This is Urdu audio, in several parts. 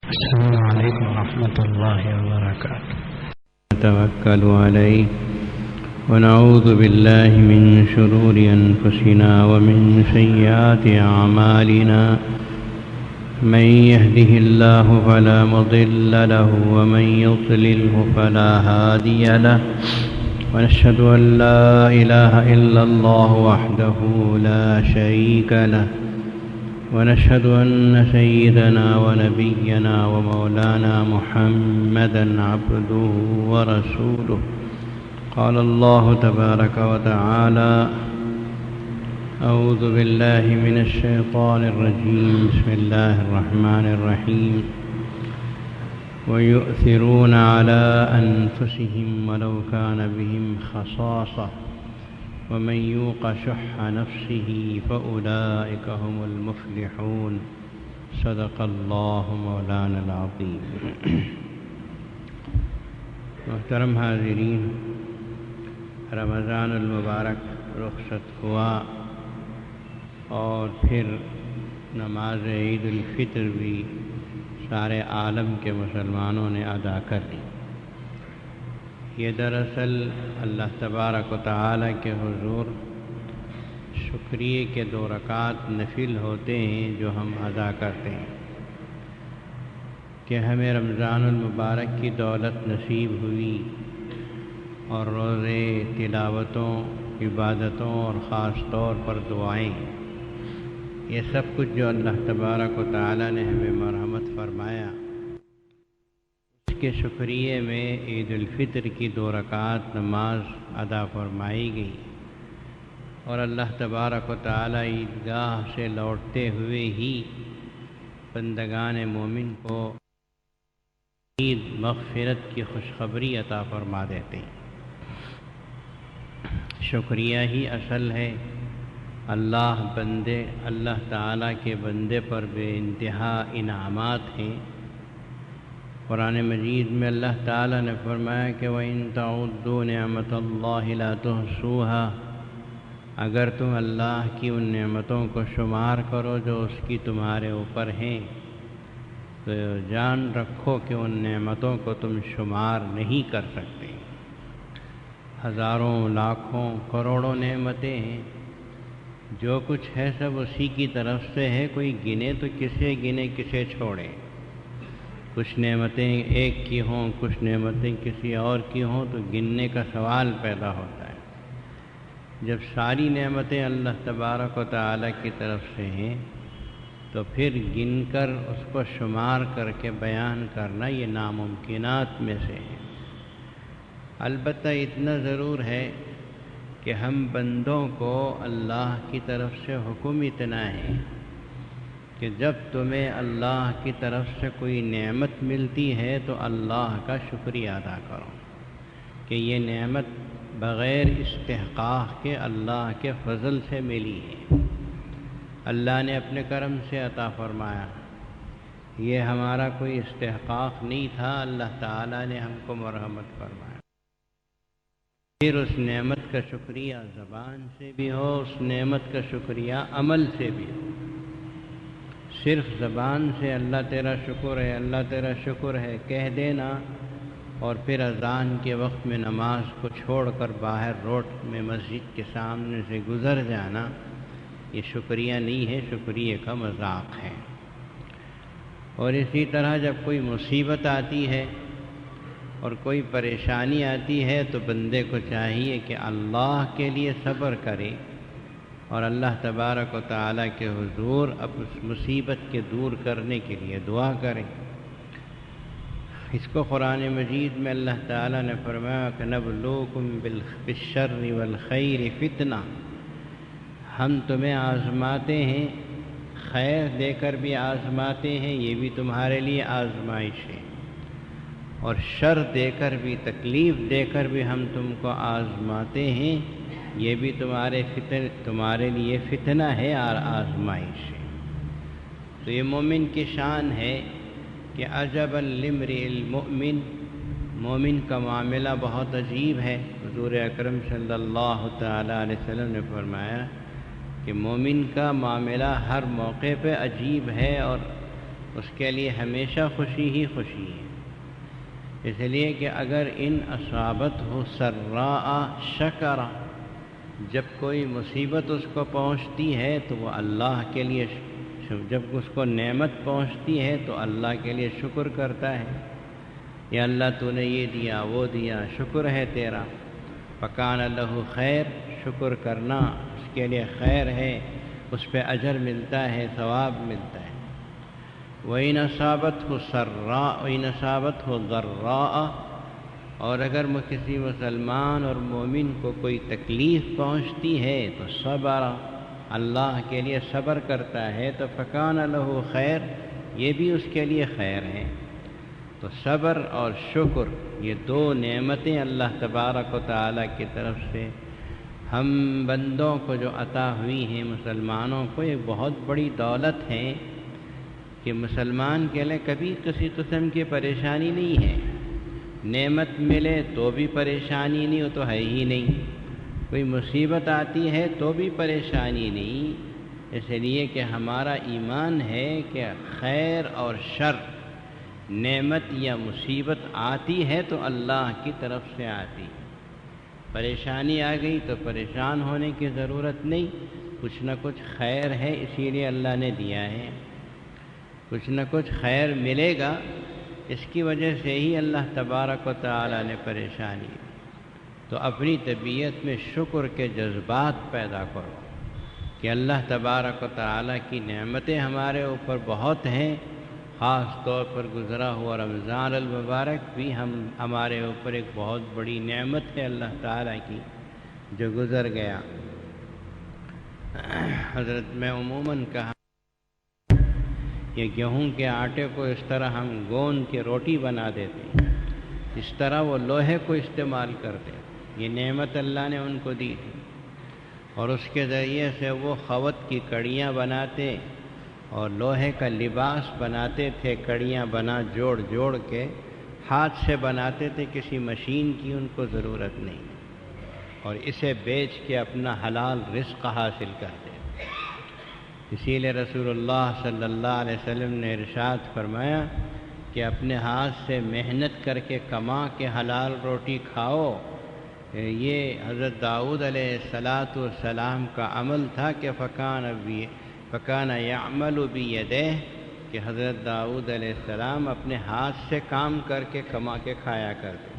السلام عليكم ورحمة الله وبركاته. نتوكل عليه ونعوذ بالله من شرور أنفسنا ومن سيئات أعمالنا من يهده الله فلا مضل له ومن يضلله فلا هادي له ونشهد أن لا إله إلا الله وحده لا شريك له ونشهد أن سيدنا ونبينا ومولانا محمدا عبده ورسوله. قال الله تبارك وتعالى: أعوذ بالله من الشيطان الرجيم. بسم الله الرحمن الرحيم. ويؤثرون على أنفسهم ولو كان بهم خصاصة ومن يوق شح نفسه فأولئك هم المفلحون. صدق الله مولانا العظيم. محترم حاضرین، رمضان المبارک رخصت ہوا اور پھر نماز عید الفطر بھی سارے عالم کے مسلمانوں نے ادا کر لی۔ یہ دراصل اللہ تبارک و تعالیٰ کے حضور شکریہ کے 2 رکعات نفل ہوتے ہیں جو ہم ادا کرتے ہیں کہ ہمیں رمضان المبارک کی دولت نصیب ہوئی اور روزے، تلاوتوں، عبادتوں اور خاص طور پر دعائیں، یہ سب کچھ جو اللہ تبارک و تعالیٰ نے ہمیں مرحمت فرمایا، اس کے شکریہ میں عید الفطر کی 2 رکعات نماز ادا فرمائی گئی اور اللہ تبارک و تعالیٰ عیدگاہ سے لوٹتے ہوئے ہی بندگان مومن کو عید مغفرت کی خوشخبری عطا فرما دیتے ہیں۔ شکریہ ہی اصل ہے۔ اللہ تعالیٰ کے بندے پر بے انتہا انعامات ہیں۔ قرآن مجید میں اللہ تعالیٰ نے فرمایا کہ وَإِن تَعُدُّوا نِعْمَةَ اللَّهِ لَا تُحْصُوهَا، اگر تم اللہ کی ان نعمتوں کو شمار کرو جو اس کی تمہارے اوپر ہیں تو جان رکھو کہ ان نعمتوں کو تم شمار نہیں کر سکتے۔ ہزاروں، لاکھوں، کروڑوں نعمتیں ہیں، جو کچھ ہے سب اسی کی طرف سے ہے۔ کوئی گنے تو کسے گنے، کسے چھوڑے؟ کچھ نعمتیں ایک کی ہوں، کچھ نعمتیں کسی اور کی ہوں تو گننے کا سوال پیدا ہوتا ہے۔ جب ساری نعمتیں اللہ تبارک و تعالیٰ کی طرف سے ہیں تو پھر گن کر اس کو شمار کر کے بیان کرنا یہ ناممکنات میں سے ہے۔ البتہ اتنا ضرور ہے کہ ہم بندوں کو اللہ کی طرف سے حکم اتنا ہے کہ جب تمہیں اللہ کی طرف سے کوئی نعمت ملتی ہے تو اللہ کا شکریہ ادا کرو کہ یہ نعمت بغیر استحقاق کے اللہ کے فضل سے ملی ہے، اللہ نے اپنے کرم سے عطا فرمایا، یہ ہمارا کوئی استحقاق نہیں تھا، اللہ تعالیٰ نے ہم کو مرحمت فرمایا۔ پھر اس نعمت کا شکریہ زبان سے بھی ہو، اس نعمت کا شکریہ عمل سے بھی ہو۔ صرف زبان سے اللہ تیرا شکر ہے، اللہ تیرا شکر ہے کہہ دینا اور پھر اذان کے وقت میں نماز کو چھوڑ کر باہر روڈ میں مسجد کے سامنے سے گزر جانا، یہ شکریہ نہیں ہے، شکریہ کا مذاق ہے۔ اور اسی طرح جب کوئی مصیبت آتی ہے اور کوئی پریشانی آتی ہے تو بندے کو چاہیے کہ اللہ کے لیے صبر کرے اور اللہ تبارک و تعالیٰ کے حضور اب اس مصیبت کے دور کرنے کے لیے دعا کرے۔ اس کو قرآن مجید میں اللہ تعالیٰ نے فرمایا کہ نَبْلُوكُمْ بِالشَّرِّ وَالْخَيْرِ فِتْنَةً، ہم تمہیں آزماتے ہیں، خیر دے کر بھی آزماتے ہیں، یہ بھی تمہارے لیے آزمائش ہے، اور شر دے کر بھی، تکلیف دے کر بھی ہم تم کو آزماتے ہیں، یہ بھی تمہارے لیے فتنہ ہے اور آزمائش ہے۔ تو یہ مومن کی شان ہے کہ عجبا لامرئ المؤمن، مومن کا معاملہ بہت عجیب ہے۔ حضور اکرم صلی اللہ تعالیٰ علیہ وسلم نے فرمایا کہ مومن کا معاملہ ہر موقع پہ عجیب ہے اور اس کے لیے ہمیشہ خوشی ہی خوشی ہے، اس لیے کہ اگر ان اصابت ہو سراء شکر، جب کوئی مصیبت اس کو پہنچتی ہے تو وہ اللہ کے لیے، جب اس کو نعمت پہنچتی ہے تو اللہ کے لیے شکر کرتا ہے، یا اللہ تو نے یہ دیا وہ دیا، شکر ہے تیرا، فکان لہ خیر، شکر کرنا اس کے لیے خیر ہے، اس پہ اجر ملتا ہے، ثواب ملتا ہے۔ وَإِنْ أَصَابَتْهُ سَرَّاءُ وَإِنْ أَصَابَتْهُ ضَرَّاءُ، اور اگر کسی مسلمان اور مومن کو کوئی تکلیف پہنچتی ہے تو صبر، اللہ کے لیے صبر کرتا ہے تو فکان لہ خیر، یہ بھی اس کے لیے خیر ہے۔ تو صبر اور شکر یہ دو نعمتیں اللہ تبارک و تعالیٰ کی طرف سے ہم بندوں کو جو عطا ہوئی ہیں، مسلمانوں کو، ایک بہت بڑی دولت ہے کہ مسلمان کے لیے کبھی کسی قسم کی پریشانی نہیں ہے، نعمت ملے تو بھی پریشانی نہیں، وہ تو ہے ہی نہیں، کوئی مصیبت آتی ہے تو بھی پریشانی نہیں، اس لیے کہ ہمارا ایمان ہے کہ خیر اور شر، نعمت یا مصیبت آتی ہے تو اللہ کی طرف سے آتی، پریشانی آ گئی تو پریشان ہونے کی ضرورت نہیں، کچھ نہ کچھ خیر ہے اسی لیے اللہ نے دیا ہے، کچھ نہ کچھ خیر ملے گا، اس کی وجہ سے ہی اللہ تبارک و تعالیٰ نے پریشانی۔ تو اپنی طبیعت میں شکر کے جذبات پیدا کرو کہ اللہ تبارک و تعالیٰ کی نعمتیں ہمارے اوپر بہت ہیں، خاص طور پر گزرا ہوا رمضان المبارک بھی ہمارے اوپر ایک بہت بڑی نعمت ہے اللہ تعالیٰ کی جو گزر گیا۔ حضرت میں عموماً کہا کہ گیہوں کے آٹے کو اس طرح ہم گوند کے روٹی بنا دیتے ہیں، اس طرح وہ لوہے کو استعمال کرتے، یہ نعمت اللہ نے ان کو دی تھی، اور اس کے ذریعے سے وہ خوات کی کڑیاں بناتے اور لوہے کا لباس بناتے تھے، کڑیاں بنا جوڑ جوڑ کے ہاتھ سے بناتے تھے، کسی مشین کی ان کو ضرورت نہیں، اور اسے بیچ کے اپنا حلال رزق حاصل کرتے۔ اسی لیے رسول اللہ صلی اللہ علیہ وسلم نے ارشاد فرمایا کہ اپنے ہاتھ سے محنت کر کے کما کے حلال روٹی کھاؤ، یہ حضرت داؤد علیہ السلام کا عمل تھا کہ فکان یعمل بیدہ، کہ حضرت داؤد علیہ السلام اپنے ہاتھ سے کام کر کے کما کے کھایا کرتے۔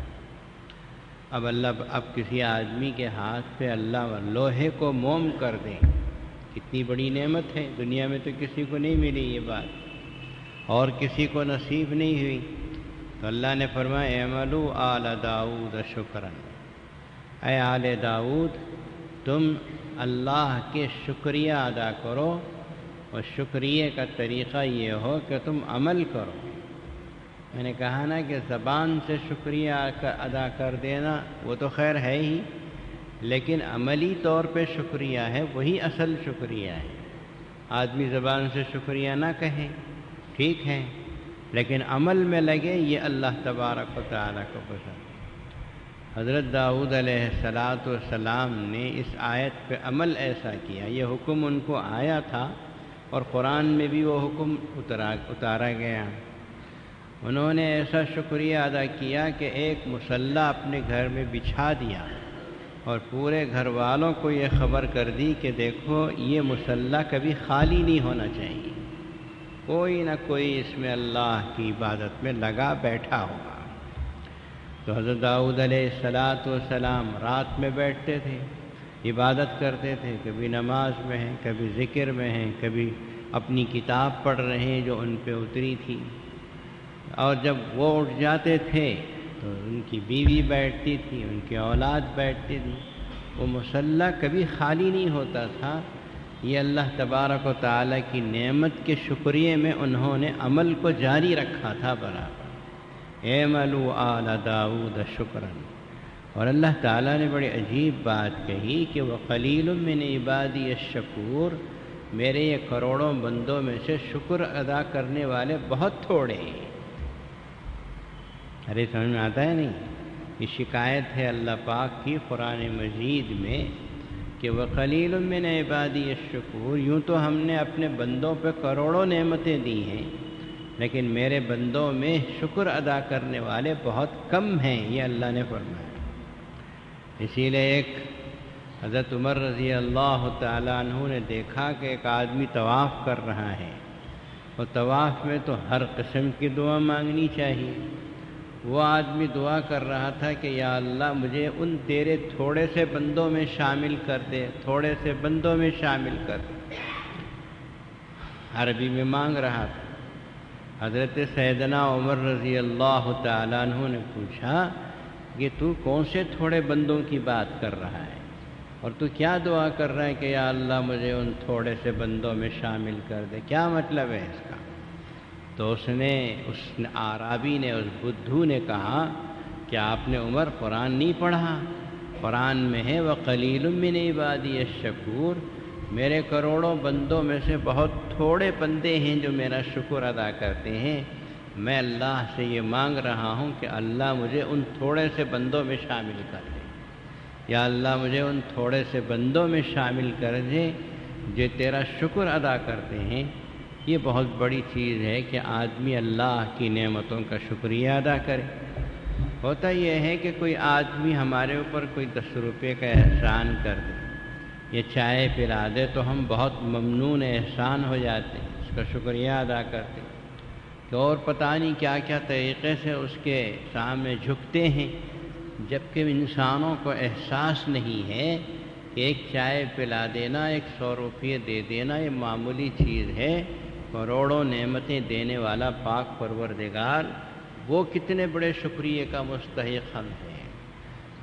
اب کسی آدمی کے ہاتھ پہ اللہ لوہے کو موم کر دیں، کتنی بڑی نعمت ہے، دنیا میں تو کسی کو نہیں ملی یہ بات، اور کسی کو نصیب نہیں ہوئی، تو اللہ نے فرمایا اعملوا آل داؤد شکرا، اے آل داؤد تم اللہ کے شکریہ ادا کرو، اور شکریہ کا طریقہ یہ ہو کہ تم عمل کرو۔ میں نے کہا نا کہ زبان سے شکریہ ادا کر دینا وہ تو خیر ہے ہی، لیکن عملی طور پہ شکریہ ہے وہی اصل شکریہ ہے۔ آدمی زبان سے شکریہ نہ کہے ٹھیک ہے، لیکن عمل میں لگے، یہ اللہ تبارک و تعالیٰ کو پسند۔ حضرت داؤد علیہ السلام نے اس آیت پہ عمل ایسا کیا، یہ حکم ان کو آیا تھا اور قرآن میں بھی وہ حکم اتارا گیا۔ انہوں نے ایسا شکریہ ادا کیا کہ ایک مصلی اپنے گھر میں بچھا دیا اور پورے گھر والوں کو یہ خبر کر دی کہ دیکھو یہ مصلی کبھی خالی نہیں ہونا چاہیے، کوئی نہ کوئی اس میں اللہ کی عبادت میں لگا بیٹھا ہوگا۔ تو حضرت داؤد علیہ السلام رات میں بیٹھتے تھے، عبادت کرتے تھے، کبھی نماز میں ہیں، کبھی ذکر میں ہیں، کبھی اپنی کتاب پڑھ رہے ہیں جو ان پہ اتری تھی، اور جب وہ اٹھ جاتے تھے تو ان کی بیوی بیٹھتی تھی، ان کی اولاد بیٹھتی تھی، وہ مصلی کبھی خالی نہیں ہوتا تھا۔ یہ اللہ تبارک و تعالیٰ کی نعمت کے شکریہ میں انہوں نے عمل کو جاری رکھا تھا برابر۔ اعملوا آل داؤد شکرا، اور اللہ تعالیٰ نے بڑی عجیب بات کہی کہ وقلیل من عبادی الشکور، میرے یہ کروڑوں بندوں میں سے شکر ادا کرنے والے بہت تھوڑے ہیں۔ ارے سمجھ میں آتا ہے نہیں؟ یہ شکایت ہے اللہ پاک کی قرآن مجید میں کہ وقلیل من عبادی الشکور، یوں تو ہم نے اپنے بندوں پہ کروڑوں نعمتیں دی ہیں، لیکن میرے بندوں میں شکر ادا کرنے والے بہت کم ہیں، یہ اللہ نے فرمایا۔ اسی لیے ایک حضرت عمر رضی اللہ تعالیٰ عنہ نے دیکھا کہ ایک آدمی طواف کر رہا ہے، اور طواف میں تو ہر قسم کی دعا مانگنی چاہیے۔ وہ آدمی دعا کر رہا تھا کہ یا اللہ مجھے ان تیرے تھوڑے سے بندوں میں شامل کر دے، تھوڑے سے بندوں میں شامل کر دے، عربی میں مانگ رہا تھا۔ حضرت سیدنا عمر رضی اللہ تعالیٰ عنہ نے پوچھا کہ تو کون سے تھوڑے بندوں کی بات کر رہا ہے، اور تو کیا دعا کر رہا ہے کہ یا اللہ مجھے ان تھوڑے سے بندوں میں شامل کر دے، کیا مطلب ہے اس کا؟ تو اس اعرابی نے، اس بدھو نے کہا کہ آپ نے عمر قرآن نہیں پڑھا؟ قرآن میں ہے وَقَلِيلٌ مِّنْ عِبَادِيَ الشَّكُورُ، میرے کروڑوں بندوں میں سے بہت تھوڑے بندے ہیں جو میرا شکر ادا کرتے ہیں۔ میں اللہ سے یہ مانگ رہا ہوں کہ اللہ مجھے ان تھوڑے سے بندوں میں شامل کر دے، یا اللہ مجھے ان تھوڑے سے بندوں میں شامل کر دے جو تیرا شکر ادا کرتے ہیں۔ یہ بہت بڑی چیز ہے کہ آدمی اللہ کی نعمتوں کا شکریہ ادا کرے۔ ہوتا یہ ہے کہ کوئی آدمی ہمارے اوپر کوئی 10 روپے کا احسان کر دے، یہ چائے پلا دے تو ہم بہت ممنون احسان ہو جاتے ہیں، اس کا شکریہ ادا کرتے ہیں، کہ اور پتہ نہیں کیا کیا طریقے سے اس کے سامنے جھکتے ہیں، جبکہ انسانوں کو احساس نہیں ہے کہ ایک چائے پلا دینا، 100 روپے دے دینا یہ معمولی چیز ہے۔ کروڑوں نعمتیں دینے والا پاک پروردگار وہ کتنے بڑے شکریہ کا مستحق ہم ہیں۔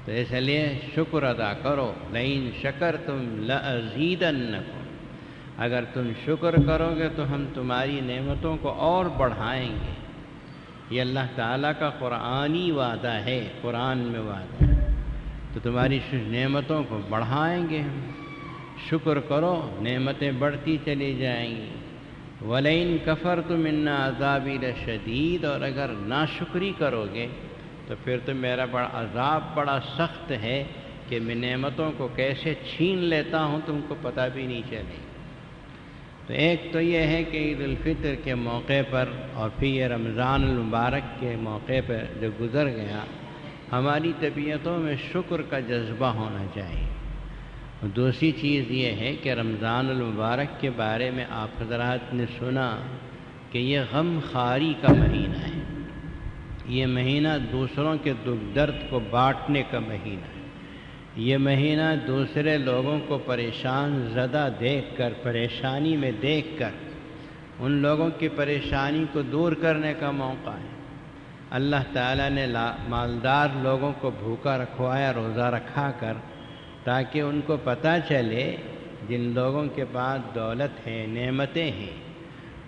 تو اس لیے شکر ادا کرو، لئن شکرتم لأزیدنکم، اگر تم شکر کرو گے تو ہم تمہاری نعمتوں کو اور بڑھائیں گے۔ یہ اللہ تعالیٰ کا قرآنی وعدہ ہے، قرآن میں وعدہ ہے، تو تمہاری نعمتوں کو بڑھائیں گے ہم۔ شکر کرو، نعمتیں بڑھتی چلی جائیں گی۔ وَلَئِن كَفَرْتُمْ إِنَّ عَذَابِي لَشَدِيدٌ، اور اگر ناشکری کرو گے تو پھر تو میرا عذاب بڑا سخت ہے کہ میں نعمتوں کو کیسے چھین لیتا ہوں تم کو پتہ بھی نہیں چلے۔ تو ایک تو یہ ہے کہ عید الفطر کے موقع پر اور پھر یہ رمضان المبارک کے موقع پر جو گزر گیا، ہماری طبیعتوں میں شکر کا جذبہ ہونا چاہیے۔ اور دوسری چیز یہ ہے کہ رمضان المبارک کے بارے میں آپ حضرات نے سنا کہ یہ غم خواری کا مہینہ ہے، یہ مہینہ دوسروں کے دکھ درد کو بانٹنے کا مہینہ ہے، یہ مہینہ دوسرے لوگوں کو پریشان زدہ دیکھ کر، پریشانی میں دیکھ کر ان لوگوں کی پریشانی کو دور کرنے کا موقع ہے۔ اللہ تعالیٰ نے مالدار لوگوں کو بھوکا رکھوایا روزہ رکھا کر، تاکہ ان کو پتہ چلے جن لوگوں کے پاس دولت ہے، نعمتیں ہیں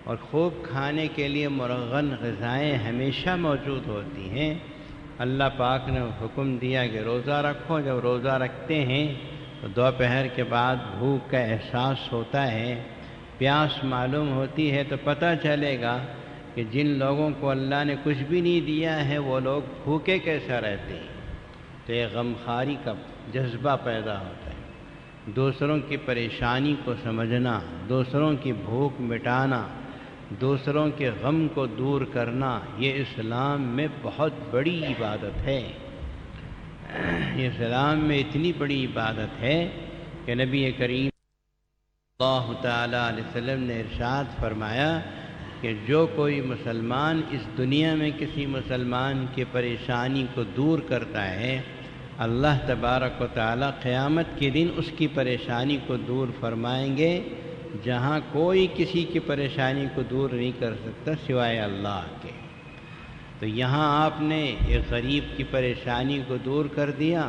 اور خوب کھانے کے لیے مرغن غذائیں ہمیشہ موجود ہوتی ہیں، اللہ پاک نے حکم دیا کہ روزہ رکھو۔ جب روزہ رکھتے ہیں تو دوپہر کے بعد بھوک کا احساس ہوتا ہے، پیاس معلوم ہوتی ہے، تو پتہ چلے گا کہ جن لوگوں کو اللہ نے کچھ بھی نہیں دیا ہے وہ لوگ بھوکے کیسا رہتے ہیں۔ تو یہ غمخواری کا جذبہ پیدا ہوتا ہے، دوسروں کی پریشانی کو سمجھنا، دوسروں کی بھوک مٹانا، دوسروں کے غم کو دور کرنا، یہ اسلام میں بہت بڑی عبادت ہے۔ یہ اسلام میں اتنی بڑی عبادت ہے کہ نبی کریم صلی اللہ تعالیٰ علیہ وسلم نے ارشاد فرمایا کہ جو کوئی مسلمان اس دنیا میں کسی مسلمان کی پریشانی کو دور کرتا ہے، اللہ تبارک و تعالیٰ قیامت کے دن اس کی پریشانی کو دور فرمائیں گے، جہاں کوئی کسی کی پریشانی کو دور نہیں کر سکتا سوائے اللہ کے۔ تو یہاں آپ نے ایک غریب کی پریشانی کو دور کر دیا،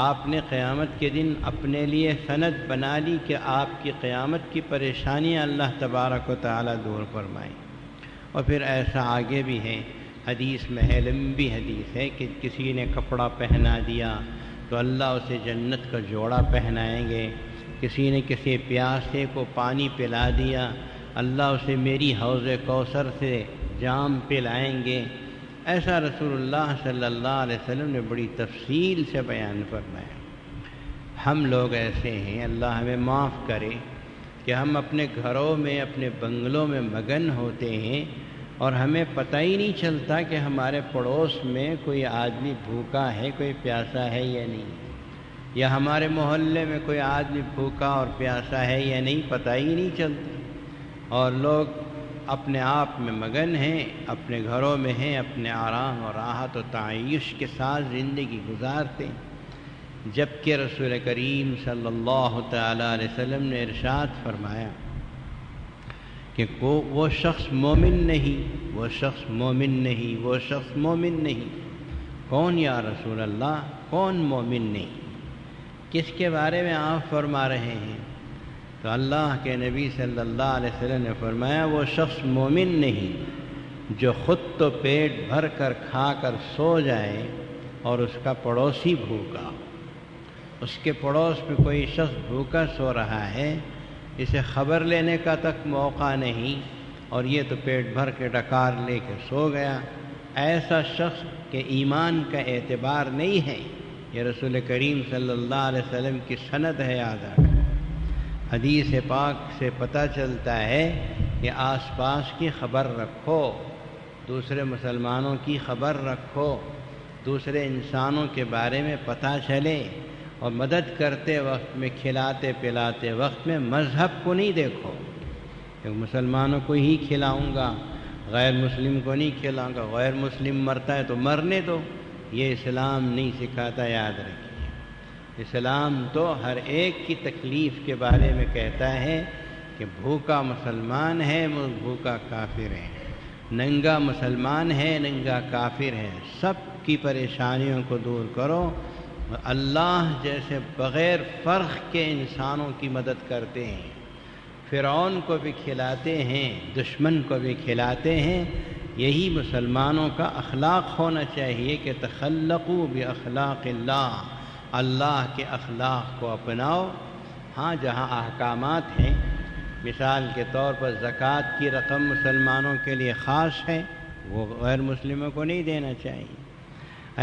آپ نے قیامت کے دن اپنے لیے سند بنا لی کہ آپ کی قیامت کی پریشانیاں اللہ تبارک و تعالیٰ دور فرمائیں۔ اور پھر ایسا آگے بھی ہے، حدیث میں ہے، لمبی حدیث ہے کہ کسی نے کپڑا پہنا دیا تو اللہ اسے جنت کا جوڑا پہنائیں گے، کسی نے کسی پیاسے کو پانی پلا دیا، اللہ اسے میری حوض کوثر سے جام پلائیں گے۔ ایسا رسول اللہ صلی اللہ علیہ وسلم نے بڑی تفصیل سے بیان فرمایا۔ ہم لوگ ایسے ہیں، اللہ ہمیں معاف کرے، کہ ہم اپنے گھروں میں، اپنے بنگلوں میں مگن ہوتے ہیں اور ہمیں پتہ ہی نہیں چلتا کہ ہمارے پڑوس میں کوئی آدمی بھوکا ہے، کوئی پیاسا ہے یا نہیں، یا ہمارے محلے میں کوئی آدمی بھوکا اور پیاسا ہے یا نہیں، پتہ ہی نہیں چلتا، اور لوگ اپنے آپ میں مگن ہیں، اپنے گھروں میں ہیں، اپنے آرام اور راحت و تعیش کے ساتھ زندگی گزارتے ہیں، جبکہ رسول کریم صلی اللہ تعالیٰ علیہ وسلم نے ارشاد فرمایا کہ وہ شخص مومن نہیں، وہ شخص مومن نہیں، وہ شخص مومن نہیں۔ کون یا رسول اللہ، کون مومن نہیں؟ کس کے بارے میں آپ فرما رہے ہیں؟ تو اللہ کے نبی صلی اللہ علیہ وسلم نے فرمایا وہ شخص مومن نہیں جو خود تو پیٹ بھر کر کھا کر سو جائے اور اس کا پڑوسی بھوکا، اس کے پڑوس میں کوئی شخص بھوکا سو رہا ہے، اسے خبر لینے کا تک موقع نہیں، اور یہ تو پیٹ بھر کے ڈکار لے کے سو گیا۔ ایسا شخص کے ایمان کا اعتبار نہیں ہے۔ یہ رسول کریم صلی اللہ علیہ وسلم کی سند ہے۔ یاد رکھیں، حدیث پاک سے پتہ چلتا ہے کہ آس پاس کی خبر رکھو، دوسرے مسلمانوں کی خبر رکھو، دوسرے انسانوں کے بارے میں پتہ چلے، اور مدد کرتے وقت میں، کھلاتے پلاتے وقت میں مذہب کو نہیں دیکھو کہ مسلمانوں کو ہی کھلاؤں گا، غیر مسلم کو نہیں کھلاؤں گا، غیر مسلم مرتا ہے تو مرنے دو۔ یہ اسلام نہیں سکھاتا، یاد رکھیے۔ اسلام تو ہر ایک کی تکلیف کے بارے میں کہتا ہے کہ بھوکا مسلمان ہے، بھوکا کافر ہے، ننگا مسلمان ہے، ننگا کافر ہے، سب کی پریشانیوں کو دور کرو۔ اللہ جیسے بغیر فرق کے انسانوں کی مدد کرتے ہیں، فرعون کو بھی کھلاتے ہیں، دشمن کو بھی کھلاتے ہیں، یہی مسلمانوں کا اخلاق ہونا چاہیے کہ تخلقوا باخلاق اللہ، اللہ کے اخلاق کو اپناؤ۔ ہاں جہاں احکامات ہیں، مثال کے طور پر زکوٰۃ کی رقم مسلمانوں کے لیے خاص ہے، وہ غیر مسلموں کو نہیں دینا چاہیے۔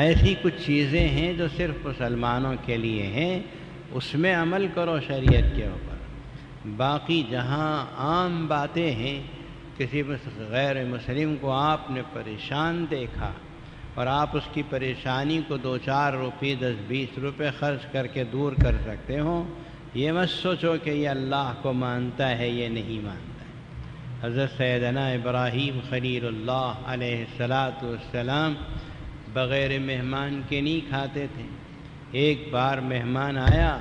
ایسی کچھ چیزیں ہیں جو صرف مسلمانوں کے لیے ہیں، اس میں عمل کرو شریعت کے اوپر۔ باقی جہاں عام باتیں ہیں، کسی غیر مسلم کو آپ نے پریشان دیکھا اور آپ اس کی پریشانی کو 2-4 روپے 10-20 روپے خرچ کر کے دور کر سکتے ہو، یہ مت سوچو کہ یہ اللہ کو مانتا ہے، یہ نہیں مانتا ہے۔ حضرت سیدنا ابراہیم خلیل اللہ علیہ السلام بغیر مہمان کے نہیں کھاتے تھے۔ ایک بار مہمان آیا،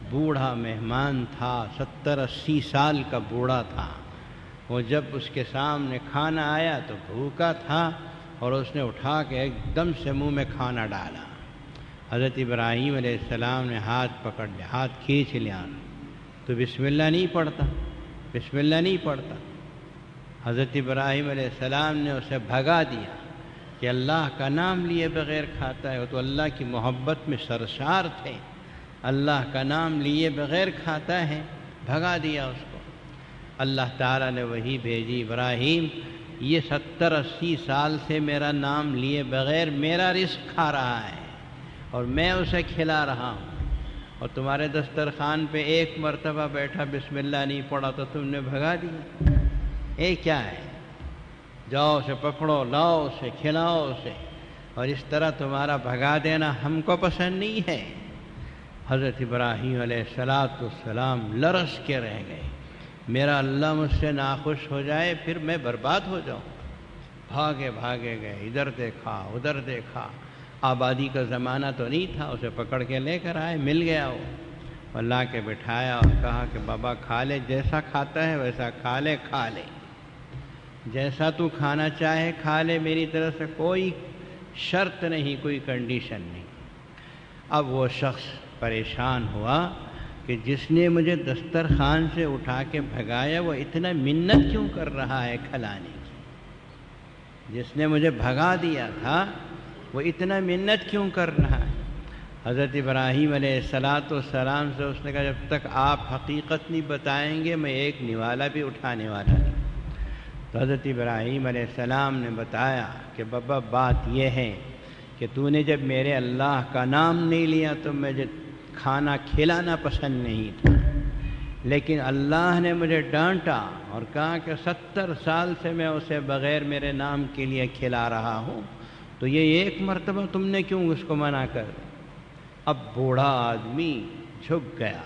بوڑھا مہمان تھا، 70-80 سال کا بوڑھا تھا، وہ جب اس کے سامنے کھانا آیا تو بھوکا تھا، اور اس نے اٹھا کے ایک دم سے منہ میں کھانا ڈالا۔ حضرت ابراہیم علیہ السلام نے ہاتھ پکڑ لیا، ہاتھ کھینچ لیا، تو بسم اللہ نہیں پڑھتا، بسم اللہ نہیں پڑھتا۔ حضرت ابراہیم علیہ السلام نے اسے بھگا دیا کہ اللہ کا نام لیے بغیر کھاتا ہے، وہ تو اللہ کی محبت میں سرشار تھے، اللہ کا نام لیے بغیر کھاتا ہے، بھگا دیا اس کو۔ اللہ تعالیٰ نے وہی بھیجی، ابراہیم یہ 70-80 سال سے میرا نام لیے بغیر میرا رزق کھا رہا ہے، اور میں اسے کھلا رہا ہوں، اور تمہارے دسترخوان پہ ایک مرتبہ بیٹھا بسم اللہ نہیں پڑھا تو تم نے بھگا دیا۔ یہ کیا ہے؟ جاؤ اسے پکڑو، لاؤ اسے، کھلاؤ اسے، اور اس طرح تمہارا بھگا دینا ہم کو پسند نہیں ہے۔ حضرت ابراہیم علیہ السلام لرز کے رہ گئے، میرا اللہ مجھ سے ناخوش ہو جائے پھر میں برباد ہو جاؤں۔ بھاگے بھاگے گئے، ادھر دیکھا ادھر دیکھا، آبادی کا زمانہ تو نہیں تھا، اسے پکڑ کے لے کر آئے، مل گیا وہ، لا کے بٹھایا اور کہا کہ بابا کھا لے، جیسا کھاتا ہے ویسا کھا لے، کھا لے، جیسا تو کھانا چاہے کھا لے، میری طرف سے کوئی شرط نہیں، کوئی کنڈیشن نہیں۔ اب وہ شخص پریشان ہوا کہ جس نے مجھے دسترخوان سے اٹھا کے بھگایا وہ اتنا منت کیوں کر رہا ہے کھلانے کی، جس نے مجھے بھگا دیا تھا وہ اتنا منت کیوں کر رہا ہے۔ حضرت ابراہیم علیہ السلام سے اس نے کہا جب تک آپ حقیقت نہیں بتائیں گے میں ایک نوالا بھی اٹھانے والا نہیں۔ تو حضرت ابراہیم علیہ السلام نے بتایا کہ بابا بات یہ ہے کہ تو نے جب میرے اللہ کا نام نہیں لیا تو مجھے کھانا کھلانا پسند نہیں تھا، لیکن اللہ نے مجھے ڈانٹا اور کہا کہ 70 سال سے میں اسے بغیر میرے نام کے لیے کھلا رہا ہوں، تو یہ ایک مرتبہ تم نے کیوں اس کو منع کر دیا؟ اب بوڑھا آدمی جھک گیا،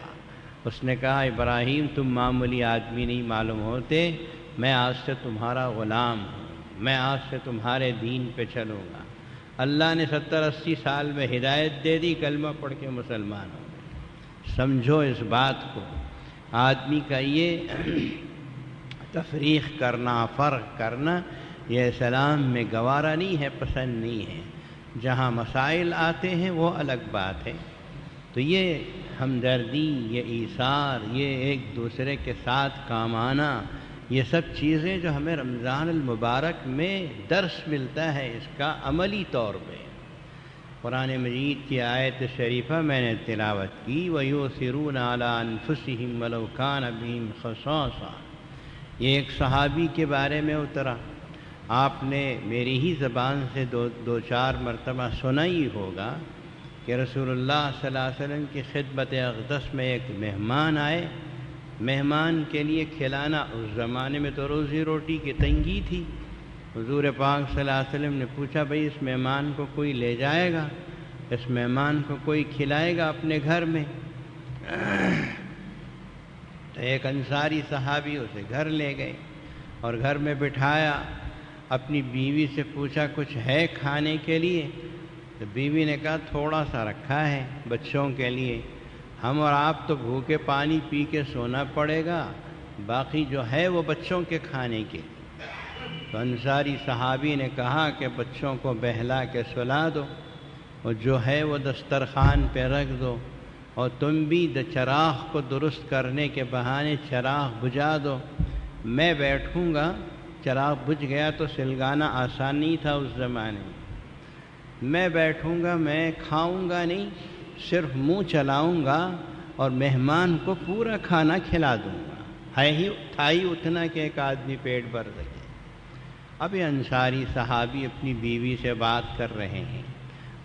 اس نے کہا ابراہیم تم معمولی آدمی نہیں معلوم ہوتے، میں آج سے تمہارا غلام ہوں، میں آج سے تمہارے دین پہ چلوں گا۔ اللہ نے 70-80 سال میں ہدایت دے دی، کلمہ پڑھ کے مسلمان ہو گئے۔ سمجھو اس بات کو، آدمی کا یہ تفریق کرنا، فرق کرنا، یہ اسلام میں گوارا نہیں ہے، پسند نہیں ہے۔ جہاں مسائل آتے ہیں وہ الگ بات ہے۔ تو یہ ہمدردی، یہ ایثار، یہ ایک دوسرے کے ساتھ کام آنا، یہ سب چیزیں جو ہمیں رمضان المبارک میں درس ملتا ہے اس کا عملی طور پہ۔ قرآن مجید کی آیت شریفہ میں نے تلاوت کی، وَيُؤْثِرُونَ عَلَىٰ أَنفُسِهِمْ وَلَوْ كَانَ بِهِمْ خَصَاصَةٌ، یہ ایک صحابی کے بارے میں اترا۔ آپ نے میری ہی زبان سے دو چار مرتبہ سنا ہی ہوگا کہ رسول اللہ صلی اللہ علیہ وسلم کی خدمت اقدس میں ایک مہمان آئے۔ مہمان کے لیے کھلانا، اس زمانے میں تو روزی روٹی کی تنگی تھی۔ حضور پاک صلی اللہ علیہ وسلم نے پوچھا بھئی اس مہمان کو کوئی لے جائے گا، اس مہمان کو کوئی کھلائے گا اپنے گھر میں؟ تو ایک انصاری صحابی اسے گھر لے گئے اور گھر میں بٹھایا، اپنی بیوی سے پوچھا کچھ ہے کھانے کے لیے؟ تو بیوی نے کہا تھوڑا سا رکھا ہے بچوں کے لیے، ہم اور آپ تو بھوکے پانی پی کے سونا پڑے گا، باقی جو ہے وہ بچوں کے کھانے کے۔ تو انصاری صحابی نے کہا کہ بچوں کو بہلا کے سلا دو اور جو ہے وہ دسترخوان پہ رکھ دو، اور تم بھی چراغ کو درست کرنے کے بہانے چراغ بجھا دو، میں بیٹھوں گا۔ چراغ بجھ گیا تو سلگانا آسان نہیں تھا اس زمانے میں بیٹھوں گا، میں کھاؤں گا نہیں، صرف منہ چلاؤں گا اور مہمان کو پورا کھانا کھلا دوں گا، تھا ہی اتنا کہ ایک آدمی پیٹ بھر سکے۔ اب یہ انصاری صحابی اپنی بیوی سے بات کر رہے ہیں،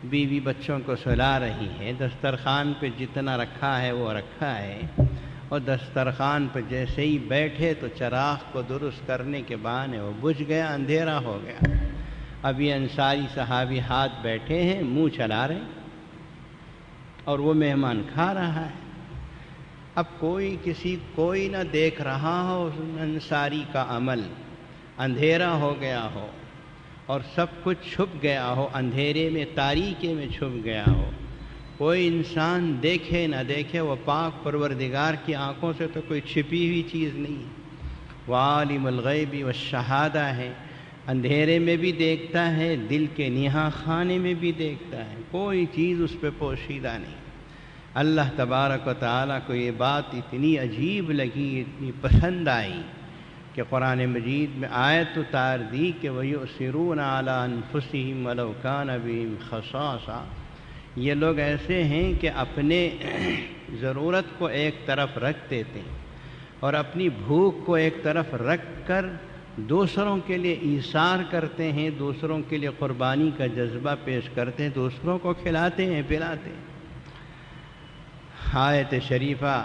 بیوی بچوں کو سلا رہی ہے، دسترخوان پہ جتنا رکھا ہے وہ رکھا ہے، اور دسترخوان پہ جیسے ہی بیٹھے تو چراغ کو درست کرنے کے بہانے وہ بجھ گیا، اندھیرا ہو گیا۔ اب یہ انصاری صحابی ہاتھ بیٹھے ہیں، منہ چلا رہے اور وہ مہمان کھا رہا ہے۔ اب کوئی نہ دیکھ رہا ہو اس انصاری کا عمل، اندھیرا ہو گیا ہو اور سب کچھ چھپ گیا ہو، اندھیرے میں تاریکی میں چھپ گیا ہو، کوئی انسان دیکھے نہ دیکھے، وہ پاک پروردگار کی آنکھوں سے تو کوئی چھپی ہوئی چیز نہیں ہے، وہ عالم الغیب والشہادہ ہے، اندھیرے میں بھی دیکھتا ہے، دل کے نہا خانے میں بھی دیکھتا ہے، کوئی چیز اس پہ پوشیدہ نہیں۔ اللہ تبارک و تعالیٰ کو یہ بات اتنی عجیب لگی، اتنی پسند آئی کہ قرآن مجید میں آیت اتار دی کہ وَيُؤْثِرُونَ عَلَىٰ أَنفُسِهِمْ وَلَوْ كَانَ بِهِمْ خَصَاصَةٌ، یہ لوگ ایسے ہیں کہ اپنے ضرورت کو ایک طرف رکھ دیتے ہیں اور اپنی بھوک کو ایک طرف رکھ کر دوسروں کے لیے ایثار کرتے ہیں، دوسروں کے لیے قربانی کا جذبہ پیش کرتے ہیں، دوسروں کو کھلاتے ہیں، پلاتے ہیں۔ آیت شریفہ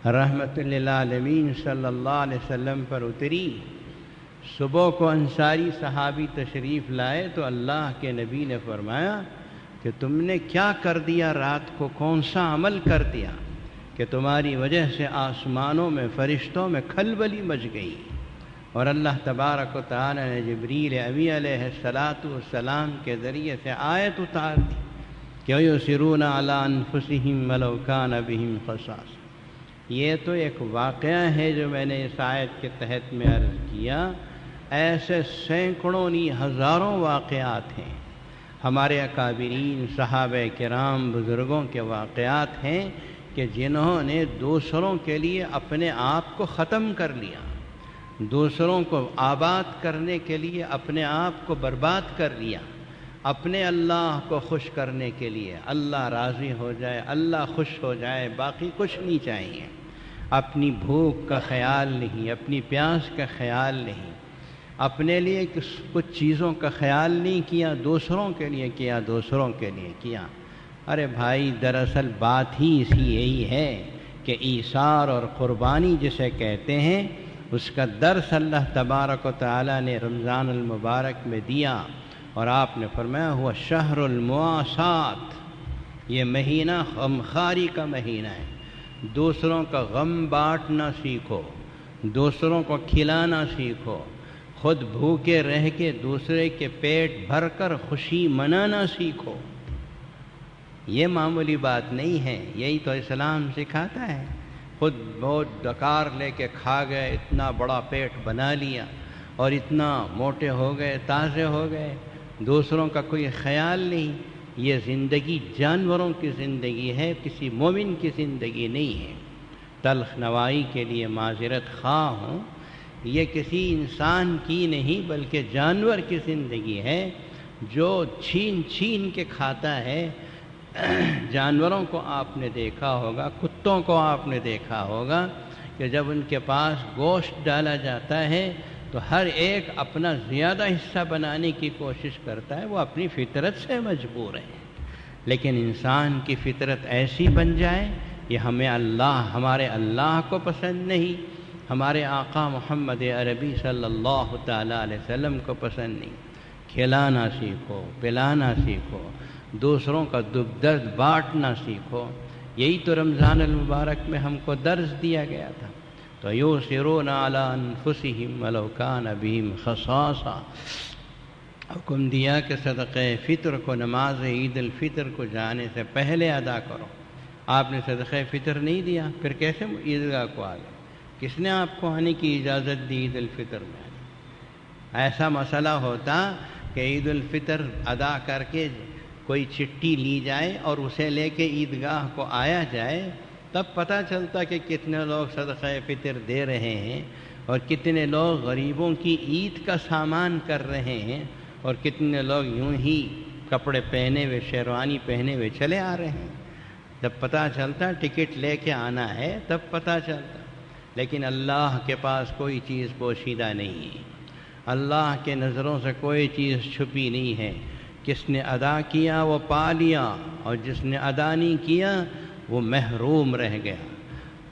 رحمت للعالمین صلی اللہ علیہ وسلم پر اتری۔ صبح کو انصاری صحابی تشریف لائے تو اللہ کے نبی نے فرمایا کہ تم نے کیا کر دیا، رات کو کون سا عمل کر دیا کہ تمہاری وجہ سے آسمانوں میں فرشتوں میں کھلبلی مچ گئی، اور اللہ تبارک و تعالی نے جبریل امی علیہ السلام کے ذریعے سے آیت اتار دی کہ یسرون علی انفسہم ولو کان بہم خصاصہ۔ یہ تو ایک واقعہ ہے جو میں نے اس آیت کے تحت میں عرض کیا، ایسے سینکڑوں نہیں ہزاروں واقعات ہیں، ہمارے اکابرین صحابہ کرام بزرگوں کے واقعات ہیں کہ جنہوں نے دوسروں کے لیے اپنے آپ کو ختم کر لیا، دوسروں کو آباد کرنے کے لیے اپنے آپ کو برباد کر لیا، اپنے اللہ کو خوش کرنے کے لیے، اللہ راضی ہو جائے، اللہ خوش ہو جائے، باقی کچھ نہیں چاہیے، اپنی بھوک کا خیال نہیں، اپنی پیاس کا خیال نہیں، اپنے لیے کچھ چیزوں کا خیال نہیں کیا، دوسروں کے لیے کیا، دوسروں کے لیے کیا۔ ارے بھائی، دراصل بات ہی یہی ہے کہ ایثار اور قربانی جسے کہتے ہیں اس کا درس اللہ تبارک و تعالیٰ نے رمضان المبارک میں دیا، اور آپ نے فرمایا ہوا شہر المواسات، یہ مہینہ غمخواری کا مہینہ ہے۔ دوسروں کا غم بانٹنا سیکھو، دوسروں کو کھلانا سیکھو، خود بھوکے رہ کے دوسرے کے پیٹ بھر کر خوشی منانا سیکھو۔ یہ معمولی بات نہیں ہے، یہی تو اسلام سکھاتا ہے۔ خود بہت ڈکار لے کے کھا گئے، اتنا بڑا پیٹ بنا لیا اور اتنا موٹے ہو گئے، تازے ہو گئے، دوسروں کا کوئی خیال نہیں۔ یہ زندگی جانوروں کی زندگی ہے، کسی مومن کی زندگی نہیں ہے۔ تلخ نوائی کے لیے معذرت خواہ ہوں، یہ کسی انسان کی نہیں بلکہ جانور کی زندگی ہے جو چھین چھین کے کھاتا ہے۔ جانوروں کو آپ نے دیکھا ہوگا، کتوں کو آپ نے دیکھا ہوگا کہ جب ان کے پاس گوشت ڈالا جاتا ہے تو ہر ایک اپنا زیادہ حصہ بنانے کی کوشش کرتا ہے، وہ اپنی فطرت سے مجبور ہے۔ لیکن انسان کی فطرت ایسی بن جائے، یہ ہمارے اللہ کو پسند نہیں، ہمارے آقا محمد عربی صلی اللہ تعالیٰ علیہ وسلم کو پسند نہیں۔ کھلانا سیکھو، پلانا سیکھو، دوسروں کا دکھ درد بانٹنا سیکھو۔ یہی تو رمضان المبارک میں ہم کو درس دیا گیا تھا۔ تو یؤثرون علی انفسہم ولو کان بہم خصاصہ، حکم دیا کہ صدقہ فطر کو نماز عید الفطر کو جانے سے پہلے ادا کرو۔ آپ نے صدقہ فطر نہیں دیا، پھر کیسے عیدگاہ کو آ گئے؟ کس نے آپ کو آنے کی اجازت دی عید الفطر میں؟ ایسا مسئلہ ہوتا کہ عید الفطر ادا کر کے کوئی چٹھی لی جائے اور اسے لے کے عیدگاہ کو آیا جائے، تب پتہ چلتا کہ کتنے لوگ صدقہ فطر دے رہے ہیں اور کتنے لوگ غریبوں کی عید کا سامان کر رہے ہیں اور کتنے لوگ یوں ہی کپڑے پہنے ہوئے، شیروانی پہنے ہوئے چلے آ رہے ہیں۔ جب پتہ چلتا ٹکٹ لے کے آنا ہے تب پتہ چلتا۔ لیکن اللہ کے پاس کوئی چیز پوشیدہ نہیں ہے، اللہ کے نظروں سے کوئی چیز چھپی نہیں ہے۔ کس نے ادا کیا وہ پا لیا، اور جس نے ادا نہیں کیا وہ محروم رہ گیا۔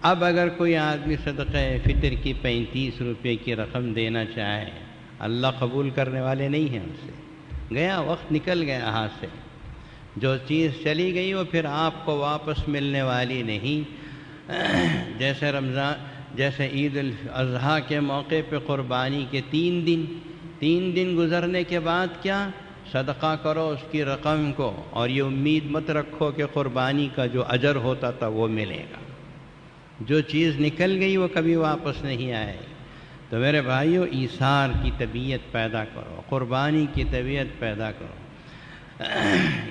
اب اگر کوئی آدمی صدقہ فطر کی 35 روپے کی رقم دینا چاہے، اللہ قبول کرنے والے نہیں ہیں ان سے، گیا وقت، نکل گیا ہاتھ سے۔ جو چیز چلی گئی وہ پھر آپ کو واپس ملنے والی نہیں۔ جیسے عید الاضحیٰ کے موقع پہ قربانی کے 3 دن گزرنے کے بعد کیا؟ صدقہ کرو اس کی رقم کو، اور یہ امید مت رکھو کہ قربانی کا جو اجر ہوتا تھا وہ ملے گا۔ جو چیز نکل گئی وہ کبھی واپس نہیں آئے گی۔ تو میرے بھائیو، ایثار کی طبیعت پیدا کرو، قربانی کی طبیعت پیدا کرو۔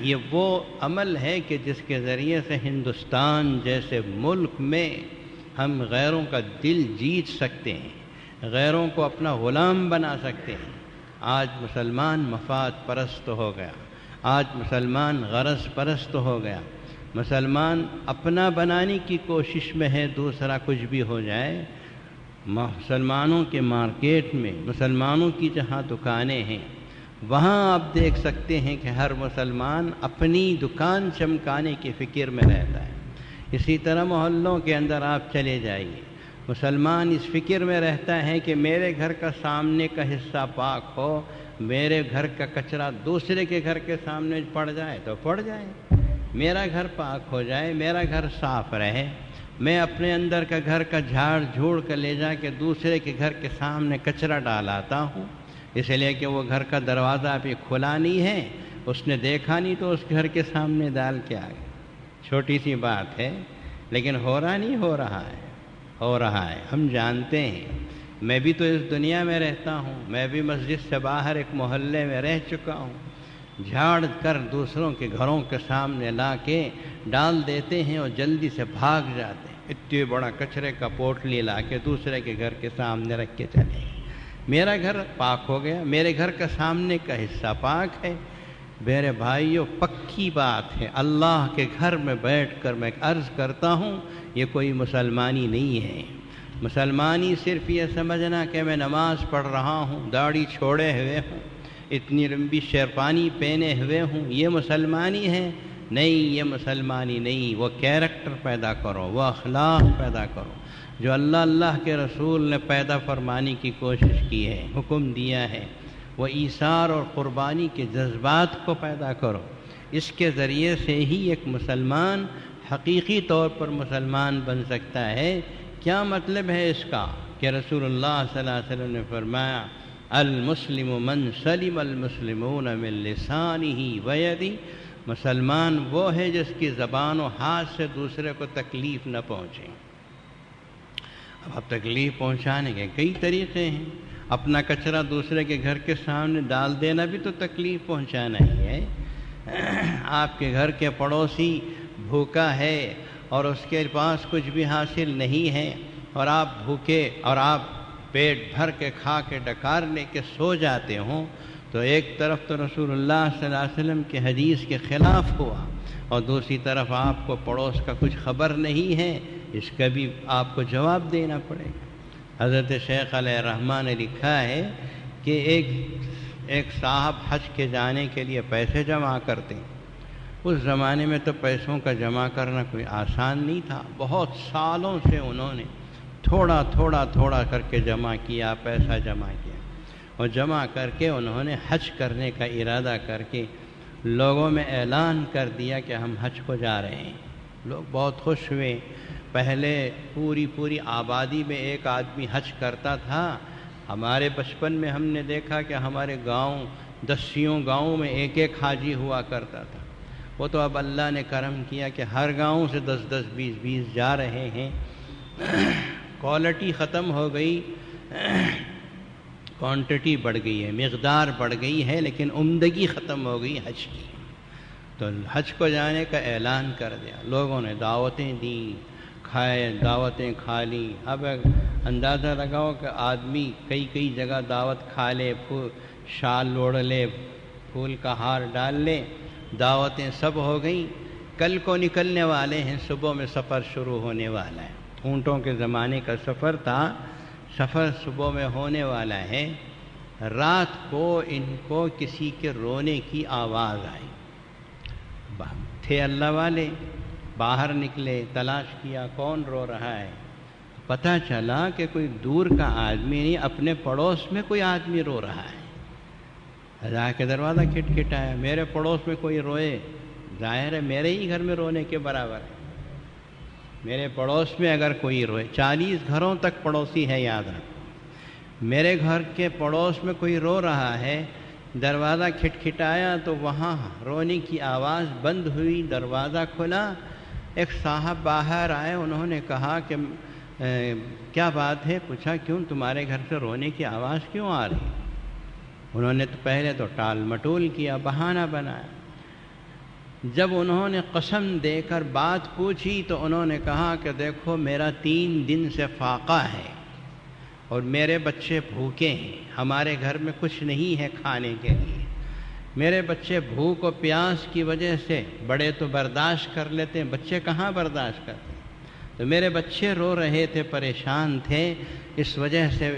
یہ وہ عمل ہے کہ جس کے ذریعے سے ہندوستان جیسے ملک میں ہم غیروں کا دل جیت سکتے ہیں، غیروں کو اپنا غلام بنا سکتے ہیں۔ آج مسلمان مفاد پرست ہو گیا، آج مسلمان غرض پرست ہو گیا، مسلمان اپنا بنانے کی کوشش میں ہے، دوسرا کچھ بھی ہو جائے۔ مسلمانوں کے مارکیٹ میں، مسلمانوں کی جہاں دکانیں ہیں، وہاں آپ دیکھ سکتے ہیں کہ ہر مسلمان اپنی دکان چمکانے کی فکر میں رہتا ہے۔ اسی طرح محلوں کے اندر آپ چلے جائیے، مسلمان اس فکر میں رہتا ہے کہ میرے گھر کا سامنے کا حصہ پاک ہو، میرے گھر کا کچرا دوسرے کے گھر کے سامنے پڑ جائے تو پڑ جائے، میرا گھر پاک ہو جائے، میرا گھر صاف رہے۔ میں اپنے اندر کا گھر کا جھاڑ جھوڑ کر لے جا کے دوسرے کے گھر کے سامنے کچرا ڈالاتا ہوں، اس لیے کہ وہ گھر کا دروازہ ابھی کھلا نہیں ہے، اس نے دیکھا نہیں تو اس گھر کے سامنے ڈال کے آ گیا۔ چھوٹی سی بات ہے، لیکن ہو رہا نہیں، ہو رہا ہے، ہو رہا ہے، ہم جانتے ہیں۔ میں بھی تو اس دنیا میں رہتا ہوں، میں بھی مسجد سے باہر ایک محلے میں رہ چکا ہوں۔ جھاڑ کر دوسروں کے گھروں کے سامنے لا کے ڈال دیتے ہیں اور جلدی سے بھاگ جاتے ہیں۔ اتنے بڑا کچرے کا پوٹلی لا کے دوسرے کے گھر کے سامنے رکھ کے چلے گئے۔ میرا گھر پاک ہو گیا، میرے گھر کا سامنے کا حصہ پاک ہے۔ میرے بھائیوں، پکی بات ہے، اللہ کے گھر میں بیٹھ کر میں عرض کرتا ہوں، یہ کوئی مسلمانی نہیں ہے۔ مسلمانی صرف یہ سمجھنا کہ میں نماز پڑھ رہا ہوں، داڑھی چھوڑے ہوئے ہوں، اتنی لمبی شیرپانی پہنے ہوئے ہوں، یہ مسلمانی ہے۔ نہیں یہ مسلمانی نہیں، وہ کیریکٹر پیدا کرو، وہ اخلاق پیدا کرو جو اللہ کے رسول نے پیدا فرمانے کی کوشش کی ہے، حکم دیا ہے۔ وہ ایثار اور قربانی کے جذبات کو پیدا کرو۔ اس کے ذریعے سے ہی ایک مسلمان حقیقی طور پر مسلمان بن سکتا ہے۔ کیا مطلب ہے اس کا کہ رسول اللہ صلی اللہ علیہ وسلم نے فرمایا المسلم من سلم المسلمون من لسانہ ویدہ، مسلمان وہ ہے جس کی زبان و ہاتھ سے دوسرے کو تکلیف نہ پہنچے۔ اب تکلیف پہنچانے کے کئی طریقے ہیں۔ اپنا کچرا دوسرے کے گھر کے سامنے ڈال دینا بھی تو تکلیف پہنچانا ہی ہے۔ آپ کے گھر کے پڑوسی بھوکا ہے اور اس کے پاس کچھ بھی حاصل نہیں ہے، اور آپ بھوکے اور آپ پیٹ بھر کے کھا کے ڈکار لے کے سو جاتے ہوں، تو ایک طرف تو رسول اللہ صلی اللہ علیہ وسلم کے حدیث کے خلاف ہوا، اور دوسری طرف آپ کو پڑوس کا کچھ خبر نہیں ہے، اس کا بھی آپ کو جواب دینا پڑے گا۔ حضرت شیخ علیہ الرحمٰن نے لکھا ہے کہ ایک صاحب حج کے جانے کے لیے پیسے جمع کرتے ہیں۔ اس زمانے میں تو پیسوں کا جمع کرنا کوئی آسان نہیں تھا، بہت سالوں سے انہوں نے تھوڑا کر کے جمع کیا، پیسہ جمع کیا، اور جمع کر کے انہوں نے حج کرنے کا ارادہ کر کے لوگوں میں اعلان کر دیا کہ ہم حج کو جا رہے ہیں۔ لوگ بہت خوش ہوئے۔ پہلے پوری آبادی میں ایک آدمی حج کرتا تھا۔ ہمارے بچپن میں ہم نے دیکھا کہ ہمارے گاؤں 10 گاؤں میں ایک حاجی ہوا کرتا تھا۔ وہ تو اب اللہ نے کرم کیا کہ ہر گاؤں سے 10 20 جا رہے ہیں۔ کوالٹی ختم ہو گئی، کوانٹٹی بڑھ گئی ہے، مقدار بڑھ گئی ہے، لیکن عمدگی ختم ہو گئی حج کی۔ تو حج کو جانے کا اعلان کر دیا، لوگوں نے دعوتیں دیں، دعوتیں کھا لی۔ اب اندازہ لگاؤ کہ آدمی کئی جگہ دعوت کھا لے، شال اوڑھ لے، پھول کا ہار ڈال لے، دعوتیں سب ہو گئیں۔ کل کو نکلنے والے ہیں، صبح میں سفر شروع ہونے والا ہے۔ اونٹوں کے زمانے کا سفر تھا، سفر صبح میں ہونے والا ہے۔ رات کو ان کو کسی کے رونے کی آواز آئی۔ تھے اللہ والے، باہر نکلے، تلاش کیا کون رو رہا ہے۔ پتہ چلا کہ کوئی دور کا آدمی نہیں، اپنے پڑوس میں کوئی آدمی رو رہا ہے۔ جا کے دروازہ کھٹکھٹایا، میرے پڑوس میں کوئی روئے، ظاہر ہے میرے ہی گھر میں رونے کے برابر ہے۔ میرے پڑوس میں اگر کوئی روئے، 40 گھروں تک پڑوسی ہے، یاد رکھو۔ میرے گھر کے پڑوس میں کوئی رو رہا ہے، دروازہ کھٹکھٹایا تو وہاں رونے کی آواز بند ہوئی، دروازہ کھلا، ایک صاحب باہر آئے، انہوں نے کہا کہ کیا بات ہے؟ پوچھا کیوں تمہارے گھر سے رونے کی آواز کیوں آ رہی؟ انہوں نے تو پہلے تو ٹال مٹول کیا، بہانہ بنایا۔ جب انہوں نے قسم دے کر بات پوچھی تو انہوں نے کہا کہ دیکھو میرا 3 دن سے فاقہ ہے اور میرے بچے بھوکے ہیں، ہمارے گھر میں کچھ نہیں ہے کھانے کے لیے۔ میرے بچے بھوک و پیاس کی وجہ سے، بڑے تو برداشت کر لیتے ہیں، بچے کہاں برداشت کرتے ہیں؟ تو میرے بچے رو رہے تھے، پریشان تھے، اس وجہ سے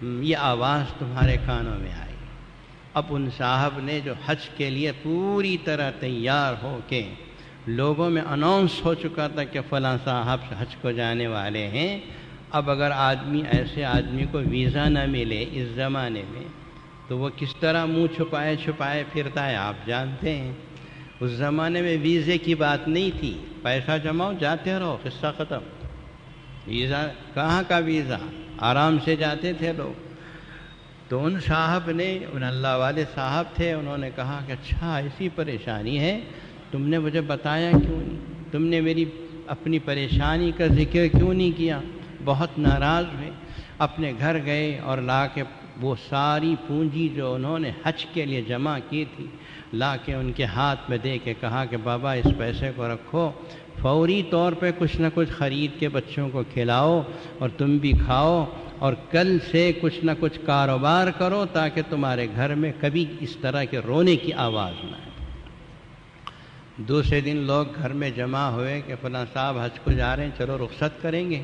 یہ آواز تمہارے کانوں میں آئی۔ اب ان صاحب نے جو حج کے لیے پوری طرح تیار ہو کے لوگوں میں اناؤنس ہو چکا تھا کہ فلاں صاحب حج کو جانے والے ہیں، اب اگر ایسے آدمی کو ویزا نہ ملے اس زمانے میں تو وہ کس طرح منہ چھپائے پھرتا ہے، آپ جانتے ہیں۔ اس زمانے میں ویزے کی بات نہیں تھی، پیسہ جماؤ جاتے رہو، قصہ ختم۔ ویزا کہاں کا ویزا، آرام سے جاتے تھے لوگ۔ تو ان صاحب نے، ان اللہ والے صاحب تھے، انہوں نے کہا کہ اچھا ایسی پریشانی ہے، تم نے مجھے بتایا کیوں نہیں، تم نے میری اپنی پریشانی کا ذکر کیوں نہیں کیا؟ بہت ناراض ہوئے، اپنے گھر گئے اور لا کے وہ ساری پونجی جو انہوں نے حج کے لیے جمع کی تھی لا کے ان کے ہاتھ میں دے کے کہا کہ بابا اس پیسے کو رکھو، فوری طور پہ کچھ نہ کچھ خرید کے بچوں کو کھلاؤ اور تم بھی کھاؤ، اور کل سے کچھ نہ کچھ کاروبار کرو تاکہ تمہارے گھر میں کبھی اس طرح کے رونے کی آواز نہ آئے۔ دوسرے دن لوگ گھر میں جمع ہوئے کہ فلاں صاحب حج کو جا رہے ہیں، چلو رخصت کریں گے،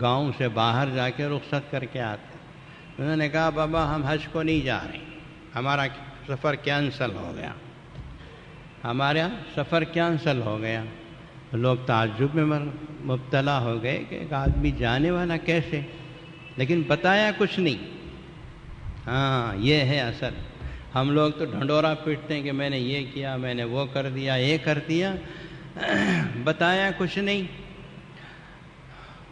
گاؤں سے باہر جا کے رخصت کر کے آتے۔ انہوں نے کہا بابا ہم حج کو نہیں جا رہے، ہمارا سفر کینسل ہو گیا۔ ہمارا سفر کینسل ہو گیا. لوگ تعجب میں مبتلا ہو گئے کہ ایک آدمی جانے والا کیسے، لیکن بتایا کچھ نہیں. ہاں یہ ہے اصل. ہم لوگ تو ڈھنڈورا پیٹتے ہیں کہ میں نے یہ کیا، میں نے وہ کر دیا، یہ کر دیا، بتایا کچھ نہیں.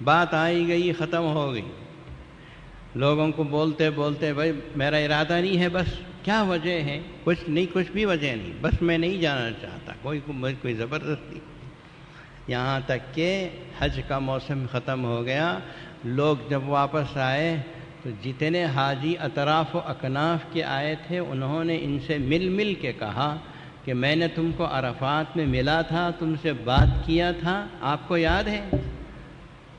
بات آئی گئی ختم ہو گئی. لوگوں کو بولتے بولتے بھائی میرا ارادہ نہیں ہے، بس کیا وجہ ہے؟ کچھ نہیں، کچھ بھی وجہ نہیں، بس میں نہیں جانا چاہتا. کوئی زبردستی. یہاں تک کہ حج کا موسم ختم ہو گیا. لوگ جب واپس آئے تو جتنے حاجی اطراف و اکناف کے آئے تھے انہوں نے ان سے مل کے کہا کہ میں نے تم کو عرفات میں ملا تھا، تم سے بات کیا تھا، آپ کو یاد ہے؟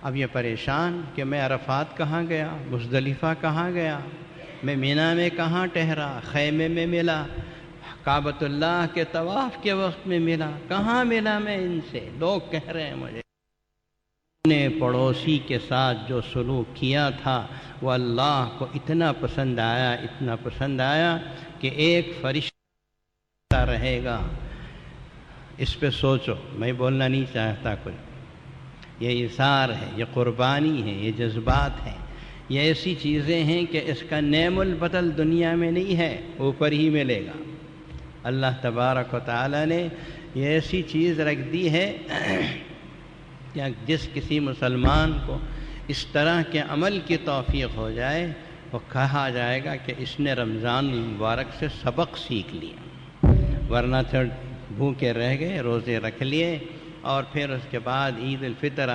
اب یہ پریشان کہ میں عرفات کہاں گیا، مزدلفہ کہاں گیا، میں مینا میں کہاں ٹھہرا، خیمے میں ملا، کعبۃ اللہ کے طواف کے وقت میں ملا، کہاں ملا میں ان سے؟ لوگ کہہ رہے ہیں مجھے نے پڑوسی کے ساتھ جو سلوک کیا تھا وہ اللہ کو اتنا پسند آیا، اتنا پسند آیا کہ ایک فرشتہ رہے گا. اس پہ سوچو. میں بولنا نہیں چاہتا کچھ. یہ اثار ہے، یہ قربانی ہے، یہ جذبات ہیں، یہ ایسی چیزیں ہیں کہ اس کا نعم البدل دنیا میں نہیں ہے، اوپر ہی ملے گا. اللہ تبارک و تعالی نے یہ ایسی چیز رکھ دی ہے کہ جس کسی مسلمان کو اس طرح کے عمل کی توفیق ہو جائے وہ کہا جائے گا کہ اس نے رمضان المبارک سے سبق سیکھ لیا. ورنہ تو بھوکے رہ گئے، روزے رکھ لیے، اور پھر اس کے بعد عید الفطر